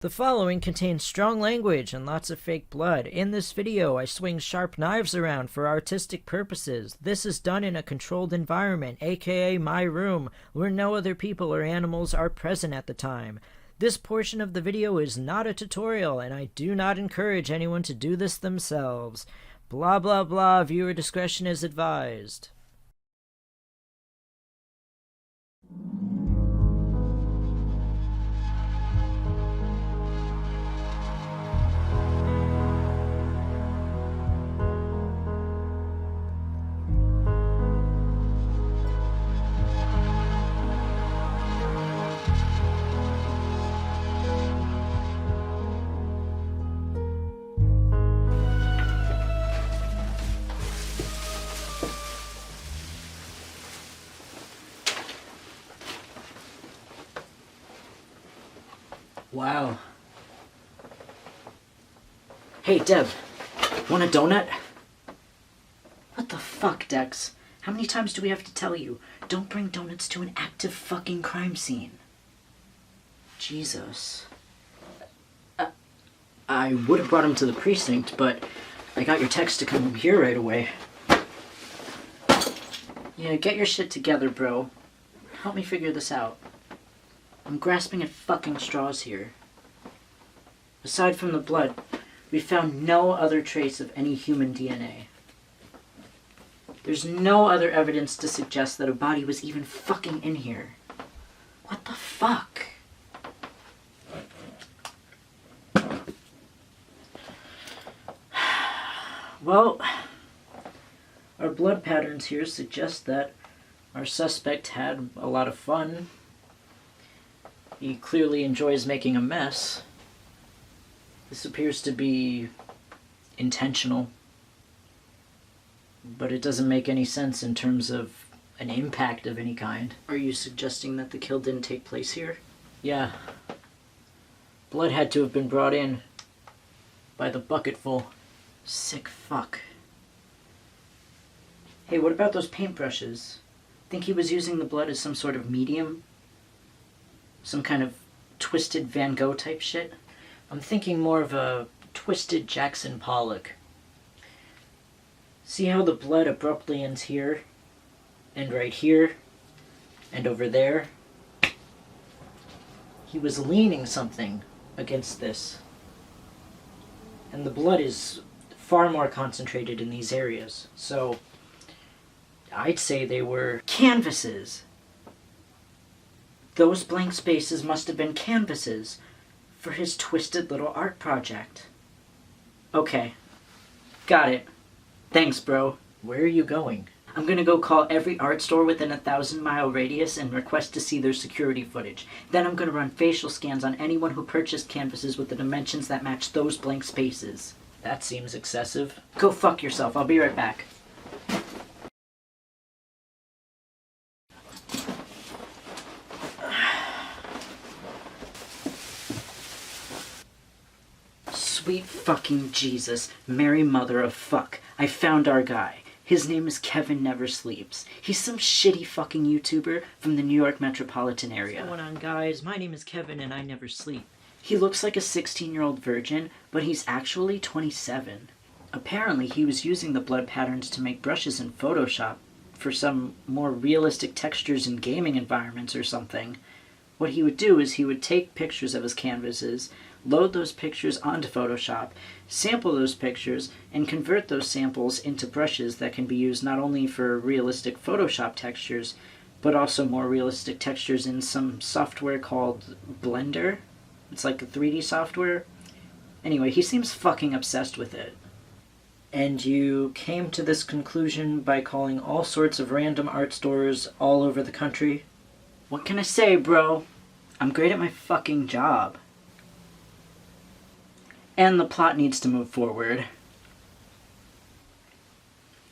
The following contains strong language and lots of fake blood. In this video, I swing sharp knives around for artistic purposes. This is done in a controlled environment, aka my room, where no other people or animals are present at the time. This portion of the video is not a tutorial, and I do not encourage anyone to do this themselves. Blah blah blah, viewer discretion is advised. Wow. Hey, Deb, want a donut? What the fuck, Dex? How many times do we have to tell you? Don't bring donuts to an active fucking crime scene. Jesus. I would have brought him to the precinct, but I got your text to come here right away. Yeah, get your shit together, bro. Help me figure this out. I'm grasping at fucking straws here. Aside from the blood, we found no other trace of any human DNA. There's no other evidence to suggest that a body was even fucking in here. What the fuck? Well, our blood patterns here suggest that our suspect had a lot of fun. He clearly enjoys making a mess. This appears to be intentional, but it doesn't make any sense in terms of an impact of any kind. Are you suggesting that the kill didn't take place here? Yeah. Blood had to have been brought in by the bucketful. Sick fuck. Hey, what about those paintbrushes? Think he was using the blood as some sort of medium? Some kind of twisted Van Gogh type shit? I'm thinking more of a twisted Jackson Pollock. See how the blood abruptly ends here, and right here, and over there? He was leaning something against this. And the blood is far more concentrated in these areas. So, I'd say they were canvases. Those blank spaces must have been canvases for his twisted little art project. Okay. Got it. Thanks, bro. Where are you going? I'm gonna go call every art store within a 1,000-mile radius and request to see their security footage. Then I'm gonna run facial scans on anyone who purchased canvases with the dimensions that match those blank spaces. That seems excessive. Go fuck yourself. I'll be right back. Sweet fucking Jesus, Mary Mother of Fuck. I found our guy. His name is Kevin Never Sleeps. He's some shitty fucking YouTuber from the New York metropolitan area. What's going on, guys? My name is Kevin and I never sleep. He looks like a 16-year-old virgin, but he's actually 27. Apparently, he was using the blood patterns to make brushes in Photoshop for some more realistic textures in gaming environments or something. What he would do is he would take pictures of his canvases, load those pictures onto Photoshop, sample those pictures, and convert those samples into brushes that can be used not only for realistic Photoshop textures, but also more realistic textures in some software called Blender. It's like a 3D software. Anyway, he seems fucking obsessed with it. And you came to this conclusion by calling all sorts of random art stores all over the country? What can I say, bro? I'm great at my fucking job. And the plot needs to move forward.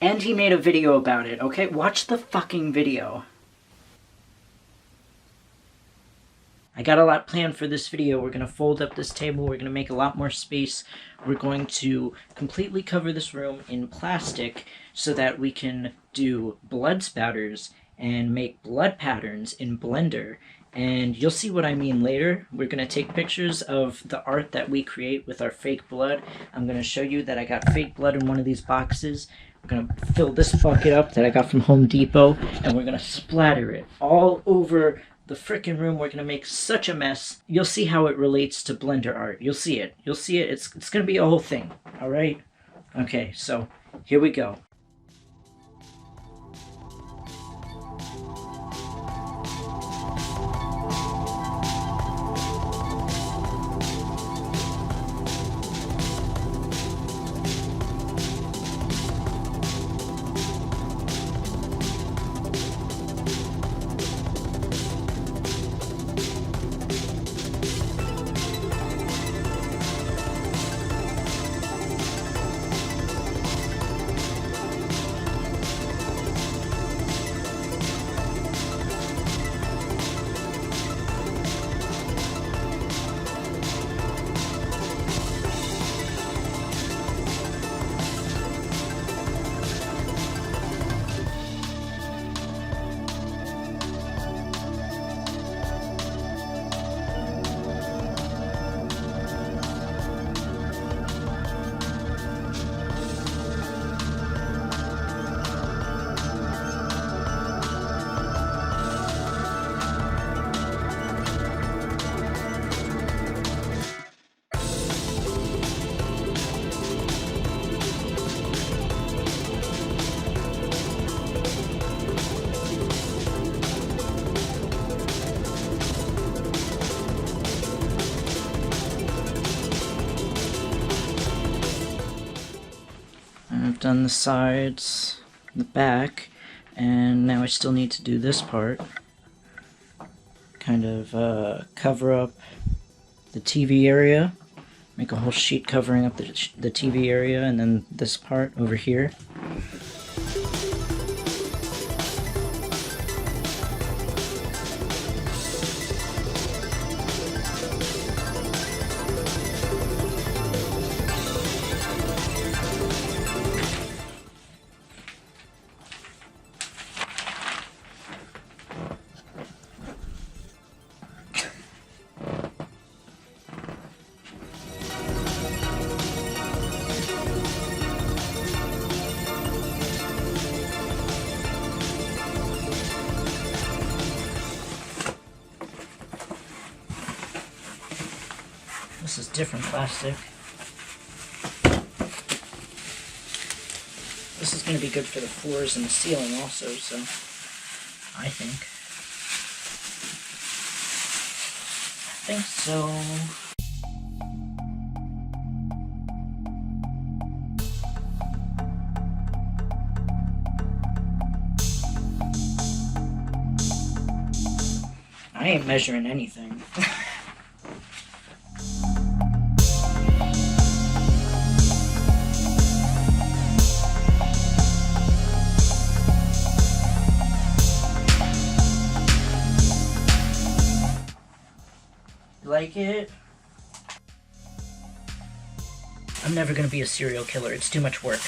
And he made a video about it, okay? Watch the fucking video. I got a lot planned for this video. We're going to fold up this table. We're going to make a lot more space. We're going to completely cover this room in plastic so that we can do blood spatters and make blood patterns in Blender And you'll see what I mean later. We're going to take pictures of the art that we create with our fake blood. I'm going to show you that I got fake blood in one of these boxes. We're going to fill this bucket up that I got from Home Depot, and we're going to splatter it all over the frickin' room. We're going to make such a mess. You'll see how it relates to Blender art. You'll see it. You'll see it. It's going to be a whole thing. All right? Okay, so here we go. I've done the sides, the back, and now I still need to do this part. Kind of cover up the TV area, make a whole sheet covering up the TV area, and then this part over here. This is different plastic. This is going to be good for the floors and the ceiling also, so I think so. I ain't measuring anything. Like it? I'm never gonna be a serial killer. It's too much work.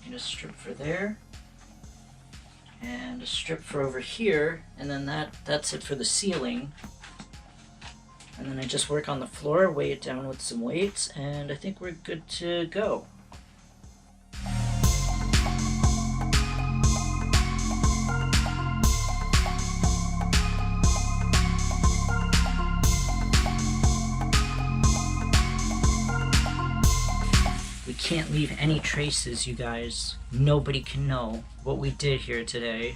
And a strip for there. And a strip for over here. And then that's it for the ceiling. And then I just work on the floor, weigh it down with some weights, and I think we're good to go. We can't leave any traces, you guys. Nobody can know what we did here today.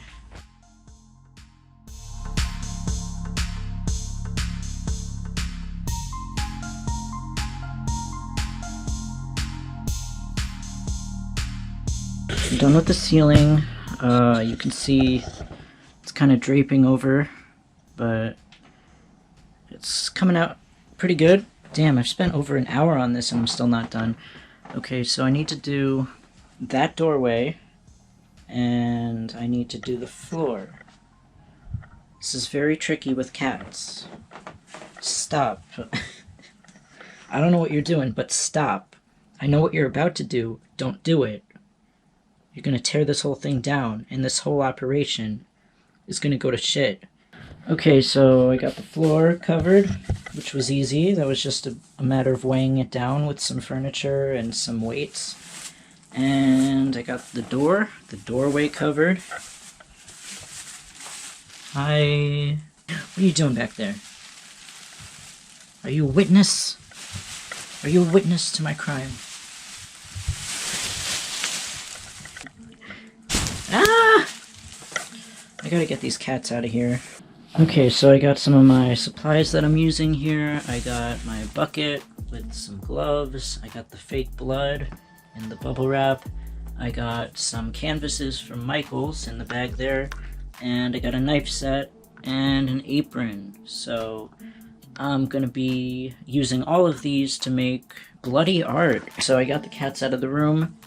I'm done with the ceiling. You can see it's kind of draping over, but it's coming out pretty good. Damn, I've spent over an hour on this and I'm still not done. Okay, so I need to do that doorway, and I need to do the floor. This is very tricky with cats. Stop. I don't know what you're doing, but stop. I know what you're about to do. Don't do it. You're gonna tear this whole thing down, and this whole operation is gonna go to shit. Okay, so I got the floor covered, which was easy. That was just a matter of weighing it down with some furniture and some weights. And I got the doorway covered. What are you doing back there? Are you a witness? Are you a witness to my crime? Ah! I gotta get these cats out of here. Okay, so I got some of my supplies that I'm using here. I got my bucket with some gloves. I got the fake blood and the bubble wrap. I got some canvases from Michael's in the bag there. And I got a knife set and an apron. So I'm gonna be using all of these to make bloody art. So I got the cats out of the room.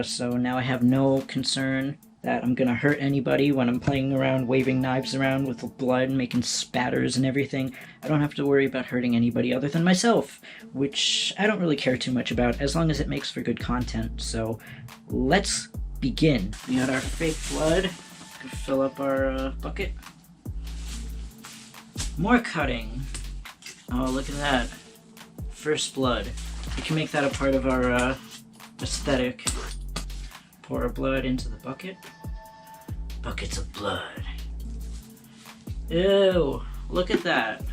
So now I have no concern that I'm gonna hurt anybody when I'm playing around, waving knives around with blood, making spatters and everything. I don't have to worry about hurting anybody other than myself, which I don't really care too much about, as long as it makes for good content. So let's begin. We got our fake blood. Gonna fill up our bucket. More cutting. Oh, look at that. First blood. We can make that a part of our aesthetic. Pour our blood into the bucket. Buckets of blood. Ew, look at that.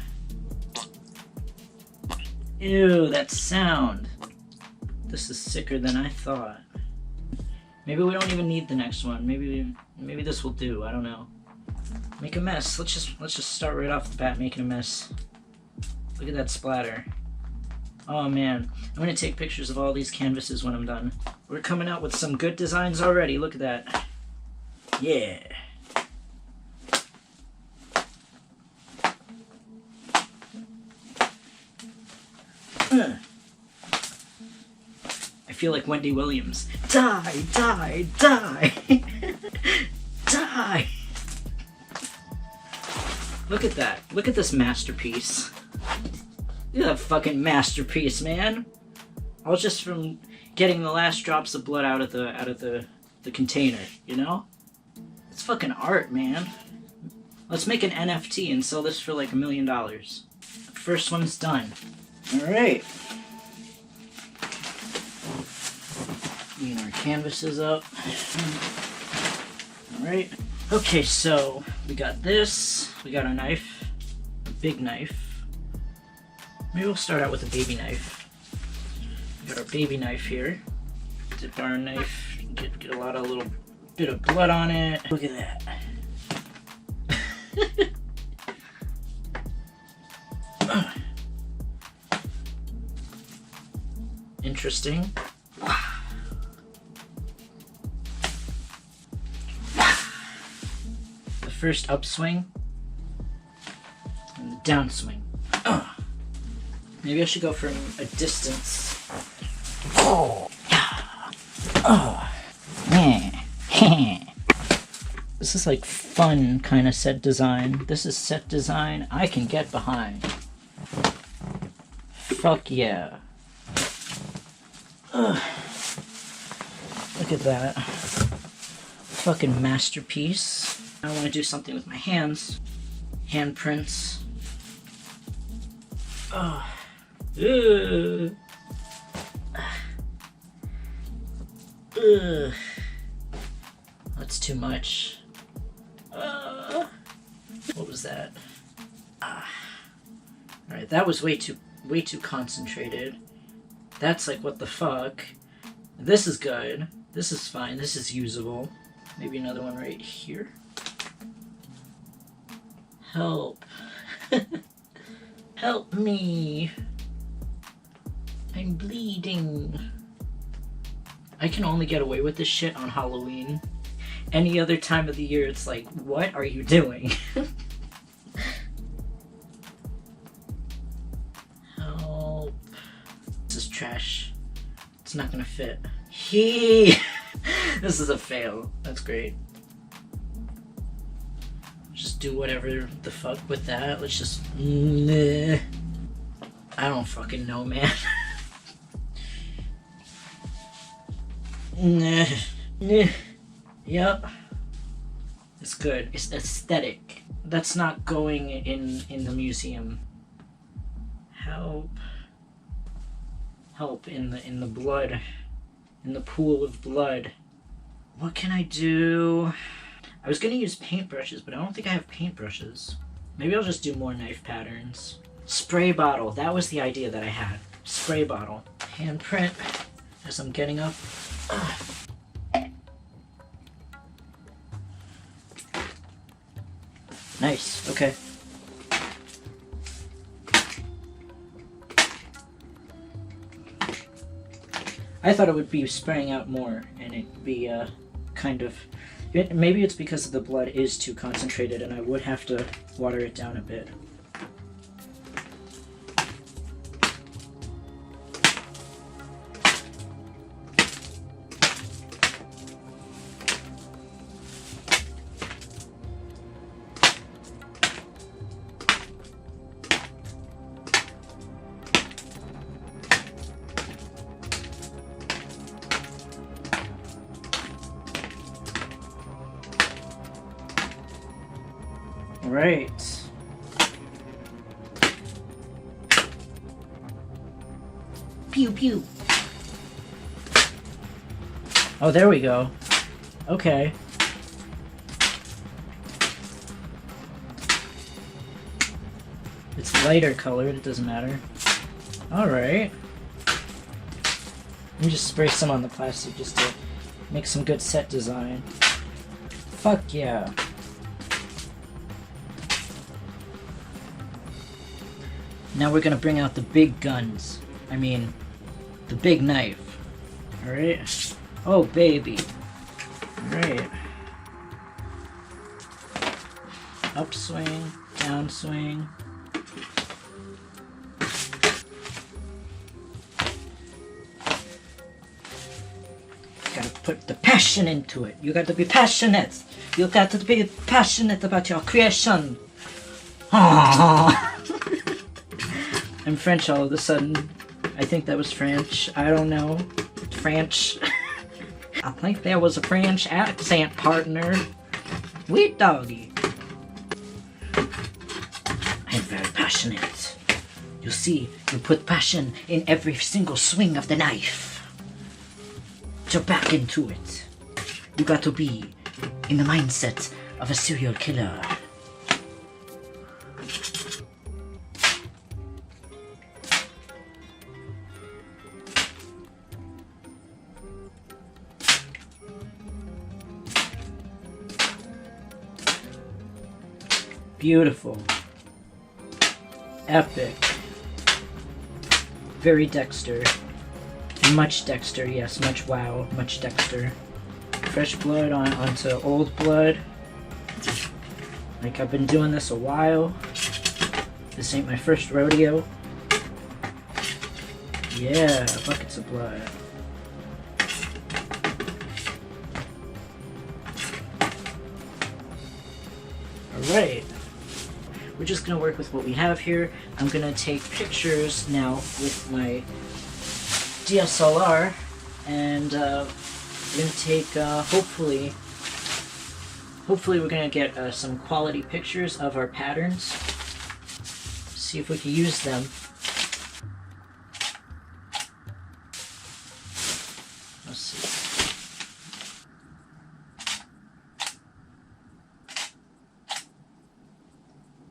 Ew, that sound. This is sicker than I thought. Maybe we don't even need the next one. Maybe this will do. I don't know. Make a mess. Let's just start right off the bat making a mess. Look at that splatter. Oh man, I'm gonna take pictures of all these canvases when I'm done. We're coming out with some good designs already. Look at that. Yeah. I feel like Wendy Williams. Die, die, die. Die. Look at that. Look at this masterpiece. Look at that fucking masterpiece, man. All just from getting the last drops of blood out of the container, you know? It's fucking art, man. Let's make an NFT and sell this for like $1 million. First one's done. Alright. Clean our canvases up. Alright. Okay, so we got this. We got a knife. A big knife. Maybe we'll start out with a baby knife. We got our baby knife here. Dip our knife. Get a lot of little bit of blood on it. Look at that. Interesting. The first upswing and the downswing. Maybe I should go from a distance. Oh, man. This is like fun kind of set design. This is set design I can get behind. Fuck yeah. Look at that. Fucking masterpiece. I want to do something with my hands. Handprints. Oh. Ugh. Ugh. That's too much. What was that? Alright, that was way too concentrated. That's like, what the fuck? This is good. This is fine. This is usable. Maybe another one right here. Help. Help me. I'm bleeding. I can only get away with this shit on Halloween. Any other time of the year, it's like, what are you doing? Help. This is trash. It's not gonna fit. This is a fail. That's great. Just do whatever the fuck with that. Let's just... I don't fucking know, man. Yep. It's good. It's aesthetic. That's not going in the museum. Help in the blood. In the pool of blood. What can I do? I was gonna use paintbrushes, but I don't think I have paintbrushes. Maybe I'll just do more knife patterns. Spray bottle. That was the idea that I had. Spray bottle. Handprint as I'm getting up. Nice. Okay. I thought it would be spraying out more, and it'd be kind of... Maybe it's because the blood is too concentrated, and I would have to water it down a bit. Right. Pew pew. Oh, there we go. Okay. It's lighter colored, it doesn't matter. Alright. Let me just spray some on the plastic just to make some good set design. Fuck yeah. Now we're gonna bring out the big guns. I mean, the big knife. Alright? Oh, baby. Alright. Upswing, downswing. Gotta put the passion into it. You got to be passionate. You got to be passionate about your creation. Aww. I'm French all of a sudden. I think that was French. I don't know. French. I think there was a French accent, partner. Wheat doggy. I'm very passionate. You see, you put passion in every single swing of the knife. To back into it. You got to be in the mindset of a serial killer. Beautiful. Epic. Very Dexter. Much Dexter, yes. Much wow. Much Dexter. Fresh blood onto old blood. Like, I've been doing this a while. This ain't my first rodeo. Yeah, buckets of blood. Alright. We're just going to work with what we have here. I'm going to take pictures now with my DSLR, and we're going to take, hopefully we're going to get some quality pictures of our patterns. See if we can use them. Let's see.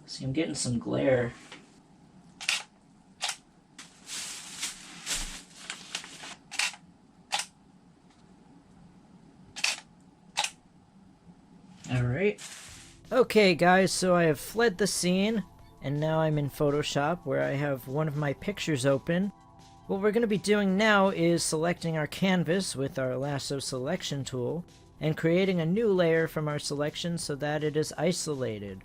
See, I'm getting some glare. Alright. Okay guys, so I have fled the scene, and now I'm in Photoshop where I have one of my pictures open. What we're going to be doing now is selecting our canvas with our lasso selection tool, and creating a new layer from our selection so that it is isolated.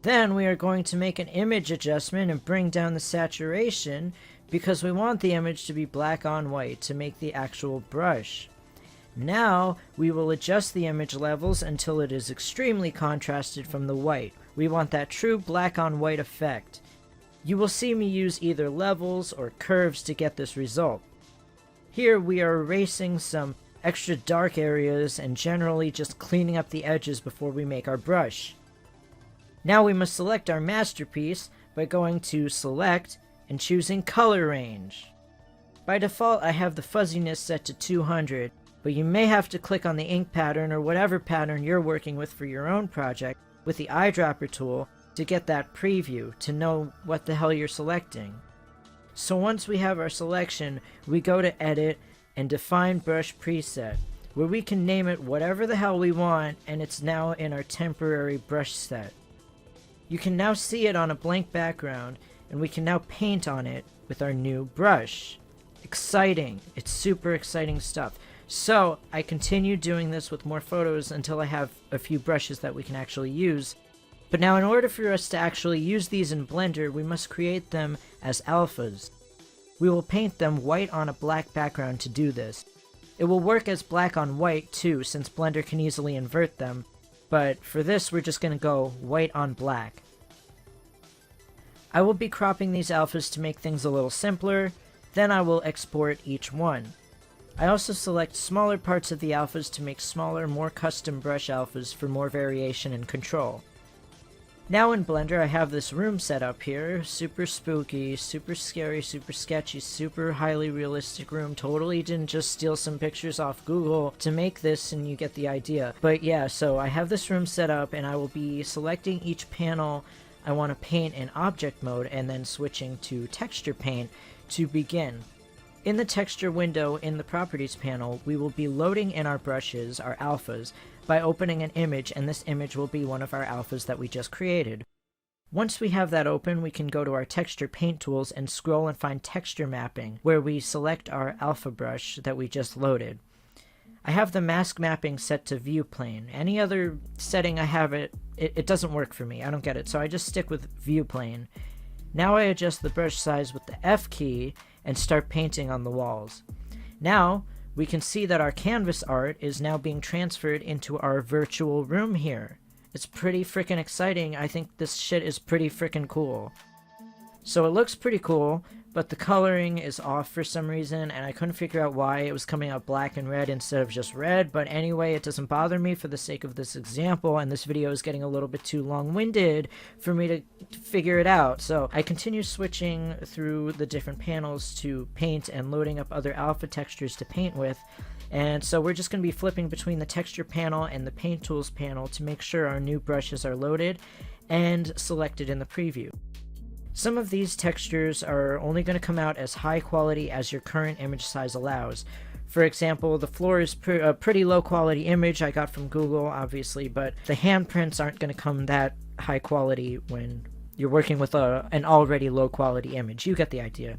Then we are going to make an image adjustment and bring down the saturation because we want the image to be black on white to make the actual brush. Now we will adjust the image levels until it is extremely contrasted from the white, We want that true black on white effect. You will see me use either levels or curves to get this result. Here we are erasing some extra dark areas and generally just cleaning up the edges before we make our brush. Now we must select our masterpiece by going to Select and choosing Color Range. By default I have the fuzziness set to 200, but you may have to click on the ink pattern or whatever pattern you're working with for your own project with the eyedropper tool to get that preview, to know what the hell you're selecting. So once we have our selection, we go to Edit and Define Brush Preset, where we can name it whatever the hell we want, and it's now in our temporary brush set. You can now see it on a blank background, and we can now paint on it with our new brush. Exciting! It's super exciting stuff. So I continue doing this with more photos until I have a few brushes that we can actually use. But now in order for us to actually use these in Blender, we must create them as alphas. We will paint them white on a black background to do this. It will work as black on white too, since Blender can easily invert them, but for this we're just going to go white on black. I will be cropping these alphas to make things a little simpler, then I will export each one. I also select smaller parts of the alphas to make smaller, more custom brush alphas for more variation and control. Now in Blender I have this room set up here, super spooky, super scary, super sketchy, super highly realistic room. Totally didn't just steal some pictures off Google to make this, and you get the idea. But yeah, so I have this room set up and I will be selecting each panel I want to paint in object mode and then switching to texture paint to begin. In the texture window in the properties panel, we will be loading in our brushes, our alphas, by opening an image, and this image will be one of our alphas that we just created. Once we have that open, we can go to our texture paint tools and scroll and find texture mapping, where we select our alpha brush that we just loaded. I have the mask mapping set to view plane. Any other setting I have it doesn't work for me. I don't get it, so I just stick with view plane. Now I adjust the brush size with the F key and start painting on the walls. Now we can see that our canvas art is now being transferred into our virtual room here. It's pretty freaking exciting. I think this shit is pretty freaking cool. So it looks pretty cool, but the coloring is off for some reason, and I couldn't figure out why it was coming out black and red instead of just red. But anyway, it doesn't bother me for the sake of this example, and this video is getting a little bit too long-winded for me to figure it out. So I continue switching through the different panels to paint and loading up other alpha textures to paint with. And so we're just going to be flipping between the texture panel and the paint tools panel to make sure our new brushes are loaded and selected in the preview. Some of these textures are only going to come out as high quality as your current image size allows. For example, the floor is a pretty low quality image I got from Google, obviously, but the handprints aren't going to come that high quality when you're working with an already low quality image. You get the idea.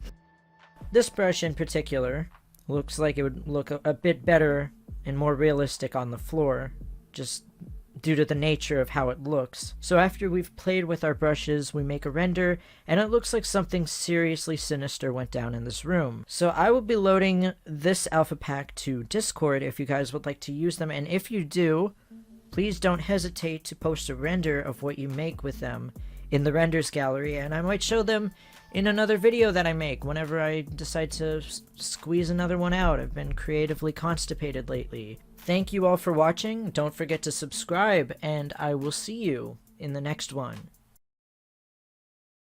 This brush in particular looks like it would look a bit better and more realistic on the floor, just due to the nature of how it looks. So after we've played with our brushes, we make a render, and it looks like something seriously sinister went down in this room. So I will be loading this alpha pack to Discord if you guys would like to use them, and if you do, please don't hesitate to post a render of what you make with them in the renders gallery, and I might show them in another video that I make whenever I decide to squeeze another one out. I've been creatively constipated lately. Thank you all for watching. Don't forget to subscribe, and I will see you in the next one.